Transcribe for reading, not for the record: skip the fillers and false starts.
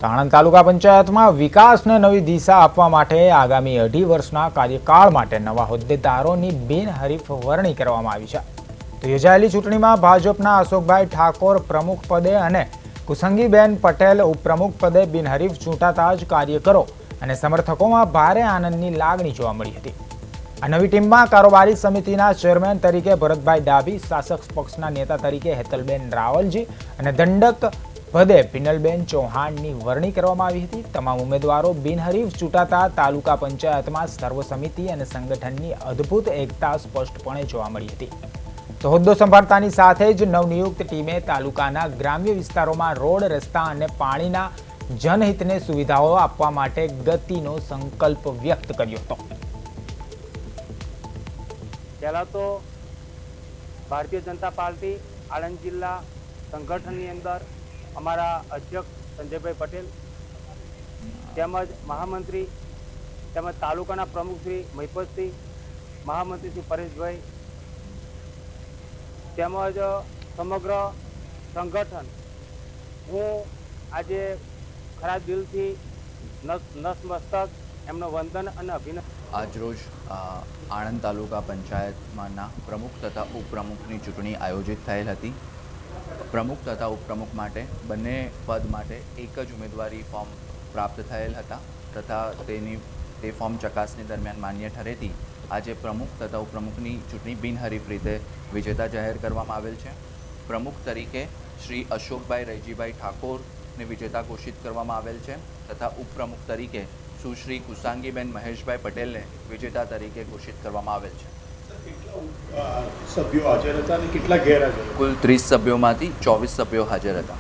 આણંદ તાલુકા પંચાયતમાં વિકાસને નવી દિશા આપવા માટે આગામી 2.5 વર્ષના કાર્યકાળ માટે નવા હોદ્દેદારોની બિનહરીફ વરણી કરવામાં આવી છે. તો યોજાયેલી ચૂંટણીમાં ભાજપના અશોકભાઈ ઠાકોર પ્રમુખ પદે અને કુસંગીબેન પટેલ ઉપપ્રમુખ પદે બિનહરીફ ચૂંટાતા જ કાર્યકરો અને સમર્થકોમાં ભારે આનંદની લાગણી જોવા મળી હતી. આ નવી ટીમમાં કારોબારી સમિતિના ચેરમેન તરીકે ભરતભાઈ ડાભી, શાસક પક્ષના નેતા તરીકે હેતલબેન રાવલજી અને દંડક પદે પિનલબેન ચૌહાણની વરણી કરવામાં આવી હતી. તમામ ઉમેદવારો બિનહરીફ ચૂંટાતા તાલુકા પંચાયતમાં સર્વસમિતિ અને સંગઠનની અદ્ભુત એકતા સ્પષ્ટપણે જોવા મળી હતી. તો હોદ્દો સંભાળતાની સાથે જ નવનિયુક્ત ટીમે તાલુકાના ગ્રામ્ય વિસ્તારોમાં રોડ, રસ્તા અને પાણીના જનહિતને સુવિધાઓ આપવા માટે ગતિનો સંકલ્પ વ્યક્ત કર્યો હતો. પહેલાં તો ભારતીય જનતા પાર્ટી આણંદ જિલ્લા સંગઠનની અંદર અમારા અધ્યક્ષ સંજયભાઈ પટેલ તેમજ મહામંત્રી તેમજ તાલુકાના પ્રમુખ શ્રી મહિપતસિંહ, મહામંત્રી શ્રી પરેશભાઈ તેમજ સમગ્ર સંગઠન હું આજે ખરા દિલથી નતમસ્તક એમનો વંદન અને અભિનંદન. આજરોજ આણંદ તાલુકા પંચાયતમાંના પ્રમુખ તથા ઉપપ્રમુખની ચૂંટણી આયોજિત થયેલ હતી. પ્રમુખ તથા ઉપપ્રમુખ માટે બંને પદ માટે એક જ ઉમેદવારી ફોર્મ પ્રાપ્ત થયેલ હતા તથા તે ફોર્મ ચકાસણી દરમિયાન માન્ય ઠરેથી આજે પ્રમુખ તથા ઉપપ્રમુખની ચૂંટણી બિનહરીફ રીતે વિજેતા જાહેર કરવામાં આવેલ છે. પ્રમુખ તરીકે શ્રી અશોકભાઈ રૈજીભાઈ ઠાકોરને વિજેતા ઘોષિત કરવામાં આવેલ છે તથા ઉપપ્રમુખ તરીકે સુશ્રી કુસાંગીબેન મહેશભાઈ પટેલને વિજેતા તરીકે ઘોષિત કરવામાં આવેલ છે. સભ્યો હાજર હતા અને કેટલા ગેરહાજર? કુલ 30 સભ્યોમાંથી 24 સભ્યો હાજર હતા.